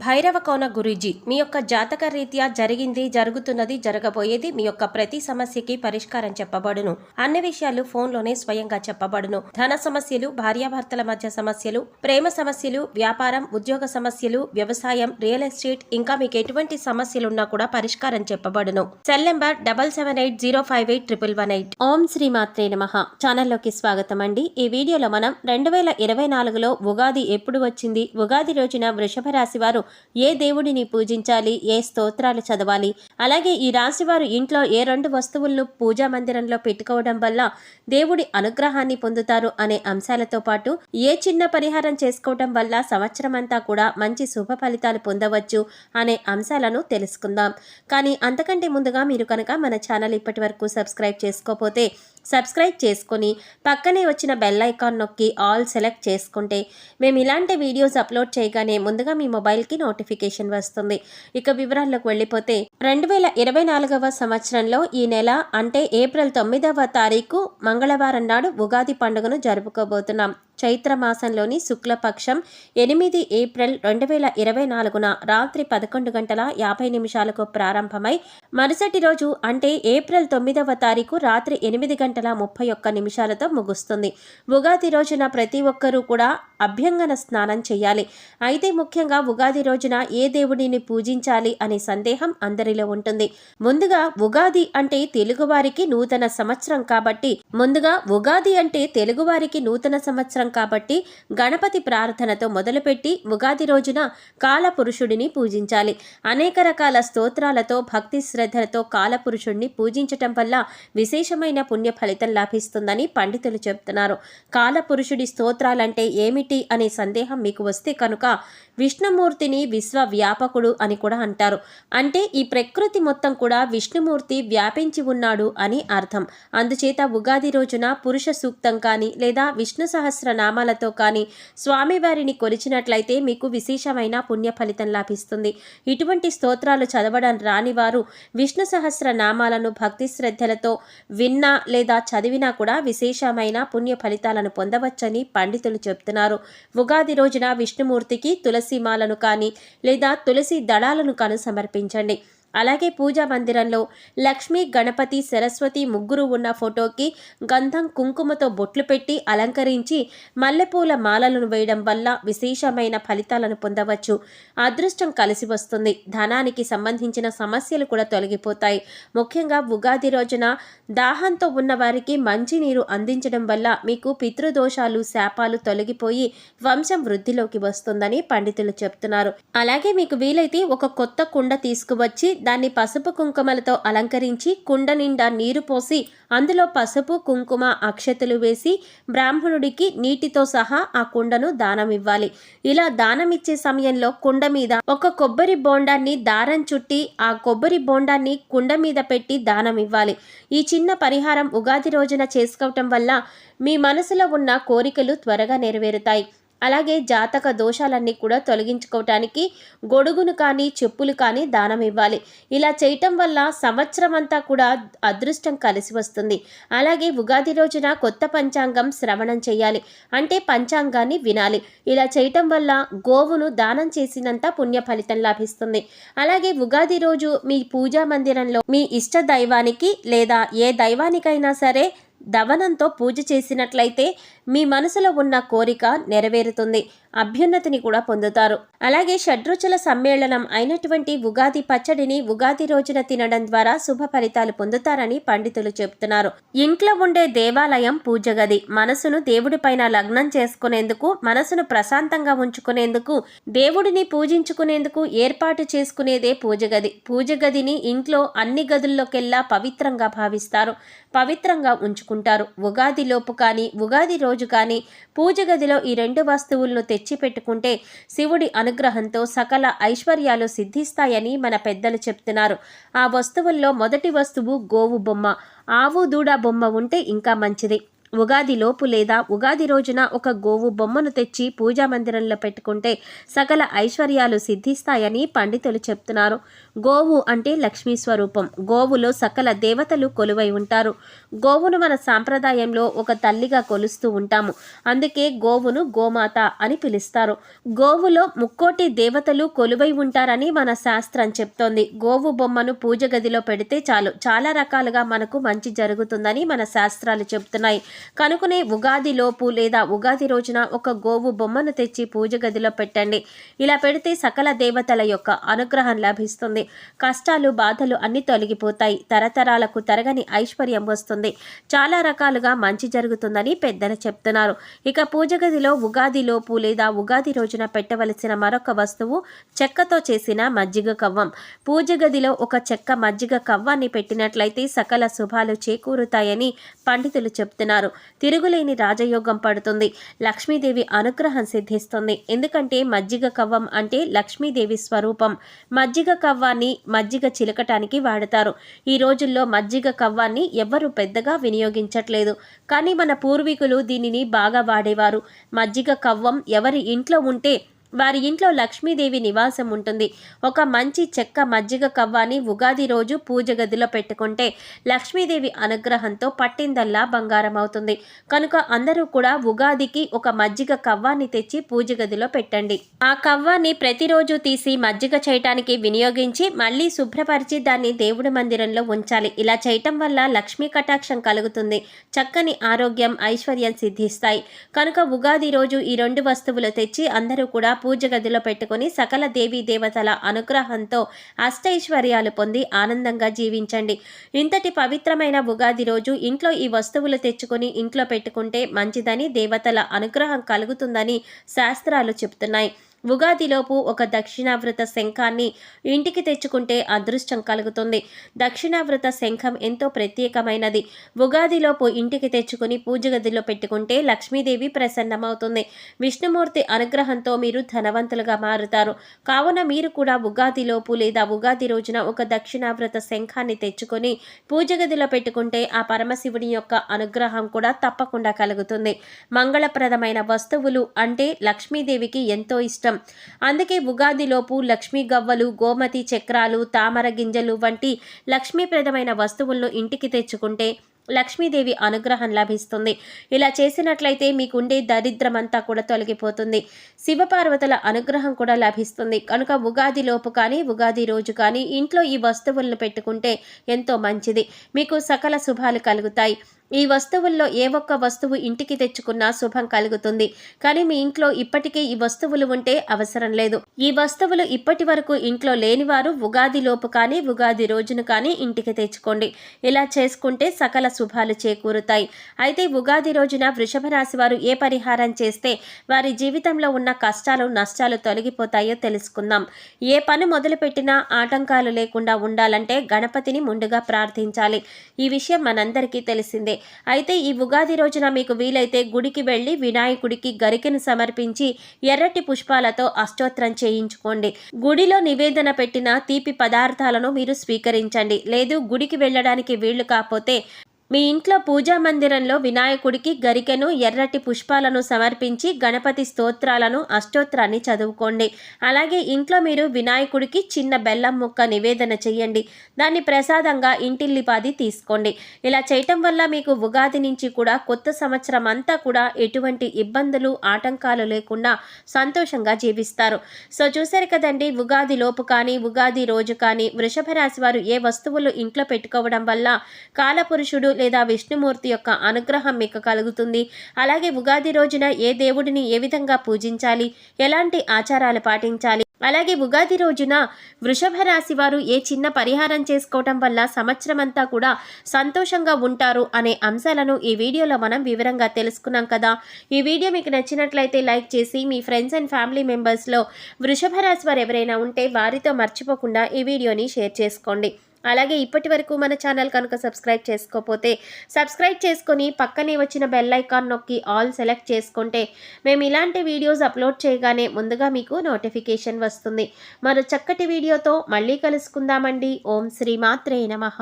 భైరవ కోన గురూజీ మీ యొక్క జాతక రీత్యా జరిగింది, జరుగుతున్నది, జరగబోయేది మీ యొక్క ప్రతి సమస్యకి పరిష్కారం చెప్పబడును. అన్ని విషయాలు ఫోన్లోనే స్వయంగా చెప్పబడును. ధన సమస్యలు, భార్యాభర్తల మధ్య సమస్యలు, ప్రేమ సమస్యలు, వ్యాపారం, ఉద్యోగ సమస్యలు, వ్యవసాయం, రియల్ ఎస్టేట్, ఇంకా మీకు ఎటువంటి సమస్యలున్నా కూడా పరిష్కారం చెప్పబడును. Cell number 7780581118. ఓం శ్రీ మాత్రే నమః. ఛానల్లోకి స్వాగతం అండి. ఈ వీడియోలో మనం 2024లో ఉగాది ఎప్పుడు వచ్చింది, ఉగాది రోజున వృషభ రాశి వారు ఏ దేవుడిని పూజించాలి, ఏ స్తోత్రాలు చదవాలి, అలాగే ఈ రాశివారు ఇంట్లో ఏ 2 వస్తువులను పూజా మందిరంలో పెట్టుకోవడం వల్ల దేవుడి అనుగ్రహాన్ని పొందుతారు అనే అంశాలతో పాటు ఏ చిన్న పరిహారం చేసుకోవడం వల్ల సంవత్సరం అంతా కూడా మంచి శుభ ఫలితాలు పొందవచ్చు అనే అంశాలను తెలుసుకుందాం. కానీ అంతకంటే ముందుగా మీరు కనుక మన ఛానల్ ఇప్పటి వరకు సబ్స్క్రైబ్ చేసుకోకపోతే సబ్స్క్రైబ్ చేసుకొని పక్కనే వచ్చిన బెల్ ఐకాన్ నొక్కి ఆల్ సెలెక్ట్ చేసుకుంటే మేము ఇలాంటి వీడియోస్ అప్లోడ్ చేయగానే ముందుగా మీ మొబైల్కి నోటిఫికేషన్ వస్తుంది. ఇక వివరాల్లోకి వెళ్ళిపోతే 2024వ సంవత్సరంలో ఈ నెల అంటే ఏప్రిల్ 9వ తారీఖు మంగళవారం నాడు ఉగాది పండుగను జరుపుకోబోతున్నాం. చైత్ర మాసంలోని శుక్లపక్షం 8 ఏప్రిల్ 2024న రాత్రి 11:50 ప్రారంభమై మరుసటి రోజు అంటే ఏప్రిల్ 9వ తారీఖు రాత్రి 8:31 ముగుస్తుంది. ఉగాది రోజున ప్రతి ఒక్కరూ కూడా అభ్యంగన స్నానం చేయాలి. అయితే ముఖ్యంగా ఉగాది రోజున ఏ దేవుడిని పూజించాలి అనే సందేహం అందరిలో ఉంటుంది. ముందుగా ఉగాది అంటే తెలుగువారికి నూతన సంవత్సరం కాబట్టి గణపతి ప్రార్థనతో మొదలుపెట్టి ఉగాది రోజున కాలపురుషుడిని పూజించాలి. అనేక రకాల స్తోత్రాలతో భక్తి శ్రద్ధలతో కాలపురుషుడిని పూజించటం వల్ల విశేషమైన పుణ్య ఫలితం లభిస్తుందని పండితులు చెప్తున్నారు. కాలపురుషుడి స్తోత్రాలంటే ఏమిటి అనే సందేహం మీకు వస్తే కనుక విష్ణుమూర్తిని విశ్వవ్యాపకుడు అని కూడా అంటారు. అంటే ఈ ప్రకృతి మొత్తం కూడా విష్ణుమూర్తి వ్యాపించి ఉన్నాడు అని అర్థం. అందుచేత ఉగాది రోజున పురుష సూక్తం కానీ లేదా విష్ణు సహస్ర నామాలతో కానీ స్వామివారిని కొలిచినట్లయితే మీకు విశేషమైన పుణ్య ఫలితం లభిస్తుంది. ఇటువంటి స్తోత్రాలు చదవడం రాని వారు విష్ణు సహస్ర నామాలను భక్తి శ్రద్ధలతో విన్నా లేదా చదివినా కూడా విశేషమైన పుణ్య ఫలితాలను పొందవచ్చని పండితులు చెప్తున్నారు. ఉగాది రోజున విష్ణుమూర్తికి తులసి మాలను కానీ లేదా తులసి దళాలను కాను సమర్పించండి. అలాగే పూజా మందిరంలో లక్ష్మీ, గణపతి, సరస్వతి ముగ్గురు ఉన్న ఫోటోకి గంధం, కుంకుమతో బొట్లు పెట్టి అలంకరించి మల్లెపూల మాలలను వేయడం వల్ల విశేషమైన ఫలితాలను పొందవచ్చు. అదృష్టం కలిసి వస్తుంది. ధనానికి సంబంధించిన సమస్యలు కూడా తొలగిపోతాయి. ముఖ్యంగా ఉగాది రోజున దాహంతో ఉన్న వారికి మంచినీరు అందించడం వల్ల మీకు పితృదోషాలు, శాపాలు తొలగిపోయి వంశం వృద్ధిలోకి వస్తుందని పండితులు చెప్తున్నారు. అలాగే మీకు వీలైతే ఒక కొత్త కుండ తీసుకువచ్చి దాన్ని పసుపు కుంకుమలతో అలంకరించి కుండ నిండా నీరు పోసి అందులో పసుపు, కుంకుమ, అక్షతలు వేసి బ్రాహ్మణుడికి నీటితో సహా ఆ కుండను దానం ఇవ్వాలి. ఇలా దానం ఇచ్చే సమయంలో కుండ మీద ఒక కొబ్బరి బోండాన్ని దారం చుట్టి ఆ కొబ్బరి బోండాన్ని కుండ మీద పెట్టి దానం ఇవ్వాలి. ఈ చిన్న పరిహారం ఉగాది రోజున చేసుకోవటం వల్ల మీ మనసులో ఉన్న కోరికలు త్వరగా నెరవేరుతాయి. అలాగే జాతక దోషాలన్నీ కూడా తొలగించుకోవటానికి గొడుగును కానీ చెప్పులు కానీ దానం ఇవ్వాలి. ఇలా చేయటం వల్ల సంవత్సరం అంతా కూడా అదృష్టం కలిసి వస్తుంది. అలాగే ఉగాది రోజున కొత్త పంచాంగం శ్రవణం చేయాలి. అంటే పంచాంగాన్ని వినాలి. ఇలా చేయటం వల్ల గోవును దానం చేసినంత పుణ్య ఫలితం లభిస్తుంది. అలాగే ఉగాది రోజు మీ పూజా మందిరంలో మీ ఇష్ట దైవానికి లేదా ఏ దైవానికైనా సరే దవనంతో పూజ చేసినట్లయితే మీ మనసులో ఉన్న కోరిక నెరవేరుతుంది. అభ్యున్నతిని కూడా పొందుతారు. అలాగే షడ్రుచుల సమ్మేళనం అయినటువంటి ఉగాది పచ్చడిని ఉగాది రోజున తినడం ద్వారా శుభ ఫలితాలు పొందుతారని పండితులు చెప్తున్నారు. ఇంట్లో ఉండే దేవాలయం పూజ గది. మనసును దేవుడి పైన లగ్నం చేసుకునేందుకు, మనసును ప్రశాంతంగా ఉంచుకునేందుకు, దేవుడిని పూజించుకునేందుకు ఏర్పాటు చేసుకునేదే పూజ గది. పూజ గదిని ఇంట్లో అన్ని గదుల్లోకెల్లా పవిత్రంగా భావిస్తారు, పవిత్రంగా ఉంచుకుంటారు. ఉగాది లోపు కానీ ఉగాది రోజు కానీ పూజ గదిలో ఈ 2 వస్తువులను తెచ్చి పెట్టుకుంటే శివుడి అనుగ్రహంతో సకల ఐశ్వర్యాలు సిద్ధిస్తాయని మన పెద్దలు చెప్తున్నారు. ఆ వస్తువుల్లో మొదటి వస్తువు గోవు బొమ్మ. ఆవు, దూడ బొమ్మ ఉంటే ఇంకా మంచిది. ఉగాది లోపు లేదా ఉగాది రోజున ఒక గోవు బొమ్మను తెచ్చి పూజా మందిరంలో పెట్టుకుంటే సకల ఐశ్వర్యాలు సిద్ధిస్తాయని పండితులు చెప్తున్నారు. గోవు అంటే లక్ష్మీ స్వరూపం. గోవులో సకల దేవతలు కొలువై ఉంటారు. గోవును మన సాంప్రదాయంలో ఒక తల్లిగా కొలుస్తూ ఉంటాము. అందుకే గోవును గోమాత అని పిలుస్తారు. గోవులో ముక్కోటి దేవతలు కొలువై ఉంటారని మన శాస్త్రం చెప్తోంది. గోవు బొమ్మను పూజ గదిలో పెడితే చాలు, చాలా రకాలుగా మనకు మంచి జరుగుతుందని మన శాస్త్రాలు చెప్తున్నాయి. కనుకనే ఉగాది లోపు లేదా ఉగాది రోజున ఒక గోవు బొమ్మను తెచ్చి పూజ గదిలో పెట్టండి. ఇలా పెడితే సకల దేవతల యొక్క అనుగ్రహం లభిస్తుంది. కష్టాలు బాధలు అన్ని తొలగిపోతాయి. తరతరాలకు తరగని ఐశ్వర్యం వస్తుంది. చాలా రకాలుగా మంచి జరుగుతుందని పెద్దలు చెప్తున్నారు. ఇక పూజ గదిలో ఉగాది లోపు లేదా ఉగాది రోజున పెట్టవలసిన మరొక వస్తువు చెక్కతో చేసిన మజ్జిగ కవ్వం. పూజ గదిలో ఒక చెక్క మజ్జిగ కవ్వాన్ని పెట్టినట్లయితే సకల శుభాలు చేకూరుతాయని పండితులు చెప్తున్నారు. తిరుగులేని రాజయోగం పడుతుంది. లక్ష్మీదేవి అనుగ్రహం సిద్ధిస్తుంది. ఎందుకంటే మజ్జిగ కవ్వం అంటే లక్ష్మీదేవి స్వరూపం. మజ్జిగ కవ్వాన్ని మజ్జిగ చిలకటానికి వాడతారు. ఈ రోజుల్లో మజ్జిగ కవ్వాన్ని ఎవ్వరూ పెద్దగా వినియోగించట్లేదు. కానీ మన పూర్వీకులు దీనిని బాగా వాడేవారు. మజ్జిగ కవ్వం ఎవరి ఇంట్లో ఉంటే వారి ఇంట్లో లక్ష్మీదేవి నివాసం ఉంటుంది. ఒక మంచి చెక్క మజ్జిగ కవ్వాని ఉగాది రోజు పూజ గదిలో పెట్టుకుంటే లక్ష్మీదేవి అనుగ్రహంతో పట్టిందల్లా బంగారం అవుతుంది. కనుక అందరూ కూడా ఉగాదికి ఒక మజ్జిగ కవ్వాన్ని తెచ్చి పూజ గదిలో పెట్టండి. ఆ కవ్వాన్ని ప్రతిరోజు తీసి మజ్జిగ చేయటానికి వినియోగించి మళ్ళీ శుభ్రపరిచి దాన్ని దేవుడి మందిరంలో ఉంచాలి. ఇలా చేయటం వల్ల లక్ష్మీ కటాక్షం కలుగుతుంది. చక్కని ఆరోగ్యం ఐశ్వర్యం సిద్ధిస్తాయి. కనుక ఉగాది రోజు ఈ 2 వస్తువులు తెచ్చి అందరూ కూడా పూజ గదిలో పెట్టుకుని సకల దేవీ దేవతల అనుగ్రహంతో అష్టైశ్వర్యాలు పొంది ఆనందంగా జీవించండి. ఇంతటి పవిత్రమైన ఉగాది రోజు ఇంట్లో ఈ వస్తువులు తెచ్చుకొని ఇంట్లో పెట్టుకుంటే మంచిదని, దేవతల అనుగ్రహం కలుగుతుందని శాస్త్రాలు చెప్తున్నాయి. ఉగాదిలోపు ఒక దక్షిణావృత శంఖాన్ని ఇంటికి తెచ్చుకుంటే అదృష్టం కలుగుతుంది. దక్షిణావృత శంఖం ఎంతో ప్రత్యేకమైనది. ఉగాదిలోపు ఇంటికి తెచ్చుకుని పూజ గదిలో పెట్టుకుంటే లక్ష్మీదేవి ప్రసన్నమవుతుంది. విష్ణుమూర్తి అనుగ్రహంతో మీరు ధనవంతులుగా మారుతారు. కావున మీరు కూడా ఉగాదిలోపు లేదా ఉగాది రోజున ఒక దక్షిణావృత శంఖాన్ని తెచ్చుకొని పూజ గదిలో పెట్టుకుంటే ఆ పరమశివుని యొక్క అనుగ్రహం కూడా తప్పకుండా కలుగుతుంది. మంగళప్రదమైన వస్తువులు అంటే లక్ష్మీదేవికి ఎంతో ఇష్టం. అందుకే ఉగాదిలోపు లక్ష్మీ గవ్వలు, గోమతి చక్రాలు, తామర గింజలు వంటి లక్ష్మీప్రదమైన వస్తువులను ఇంటికి తెచ్చుకుంటే లక్ష్మీదేవి అనుగ్రహం లభిస్తుంది. ఇలా చేసినట్లయితే మీకుండే దరిద్రమంతా కూడా తొలగిపోతుంది. శివపార్వతుల అనుగ్రహం కూడా లభిస్తుంది. కనుక ఉగాది లోపు కానీ ఉగాది రోజు కానీ ఇంట్లో ఈ వస్తువులను పెట్టుకుంటే ఎంతో మంచిది. మీకు సకల శుభాలు కలుగుతాయి. ఈ వస్తువుల్లో ఏ ఒక్క వస్తువు ఇంటికి తెచ్చుకున్నా శుభం కలుగుతుంది. కానీ మీ ఇంట్లో ఇప్పటికే ఈ వస్తువులు ఉంటే అవసరం లేదు. ఈ వస్తువులు ఇప్పటి వరకు ఇంట్లో లేనివారు ఉగాది లోపు కానీ ఉగాది రోజును కానీ ఇంటికి తెచ్చుకోండి. ఇలా చేసుకుంటే సకల శుభాలు చేకూరుతాయి. అయితే ఉగాది రోజున వృషభ రాశి వారు ఏ పరిహారం చేస్తే వారి జీవితంలో ఉన్న కష్టాలు నష్టాలు తొలగిపోతాయో తెలుసుకుందాం. ఏ పని మొదలుపెట్టినా ఆటంకాలు లేకుండా ఉండాలంటే గణపతిని ముందుగా ప్రార్థించాలి. ఈ విషయం మనందరికీ తెలిసిందే. అయితే ఈ ఉగాది రోజున మీకు వీలైతే గుడికి వెళ్ళి వినాయకుడికి గరికెను సమర్పించి ఎర్రటి పుష్పాలతో అష్టోత్తరం చేయించుకోండి. గుడిలో నివేదన పెట్టిన తీపి పదార్థాలను మీరు స్వీకరించండి. లేదు గుడికి వెళ్ళడానికి వీళ్లు కాకపోతే మీ ఇంట్లో పూజా మందిరంలో వినాయకుడికి గరికెను ఎర్రటి పుష్పాలను సమర్పించి గణపతి స్తోత్రాలను అష్టోత్తరాన్ని చదువుకోండి. అలాగే ఇంట్లో మీరు వినాయకుడికి చిన్న బెల్లం ముక్క నివేదన చేయండి. దాన్ని ప్రసాదంగా ఇంటిల్లిపాది తీసుకోండి. ఇలా చేయటం వల్ల మీకు ఉగాది నుంచి కూడా కొత్త సంవత్సరం అంతా కూడా ఎటువంటి ఇబ్బందులు ఆటంకాలు లేకుండా సంతోషంగా జీవిస్తారు. సో చూసారు కదండి, ఉగాది లోపు కానీ ఉగాది రోజు కానీ వృషభ రాశి వారు ఏ వస్తువులు ఇంట్లో పెట్టుకోవడం వల్ల కాలపురుషుడు లేదా విష్ణుమూర్తి యొక్క అనుగ్రహం మీకు కలుగుతుంది. అలాగే ఉగాది రోజున ఏ దేవుడిని ఏ విధంగా పూజించాలి, ఎలాంటి ఆచారాలు పాటించాలి, అలాగే ఉగాది రోజున వృషభ రాశి వారు ఏ చిన్న పరిహారం చేసుకోవటం వల్ల సంవత్సరం అంతా కూడా సంతోషంగా ఉంటారు అనే అంశాలను ఈ వీడియోలో మనం వివరంగా తెలుసుకున్నాం కదా. ఈ వీడియో మీకు నచ్చినట్లయితే లైక్ చేసి మీ ఫ్రెండ్స్ అండ్ ఫ్యామిలీ మెంబర్స్లో వృషభ రాశి వారు ఎవరైనా ఉంటే వారితో మర్చిపోకుండా ఈ వీడియోని షేర్ చేసుకోండి. అలాగే ఇప్పటి వరకు మన ఛానల్ కనుక సబ్స్క్రైబ్ చేసుకోకపోతే సబ్స్క్రైబ్ చేసుకొని పక్కనే వచ్చిన బెల్ ఐకాన్ నొక్కి ఆల్ సెలెక్ట్ చేసుకుంటే మేము ఇలాంటి వీడియోస్ అప్లోడ్ చేయగానే ముందుగా మీకు నోటిఫికేషన్ వస్తుంది. మరో చక్కటి వీడియోతో మళ్ళీ కలుసుకుందామండి. ఓం శ్రీ మాత్రే నమః.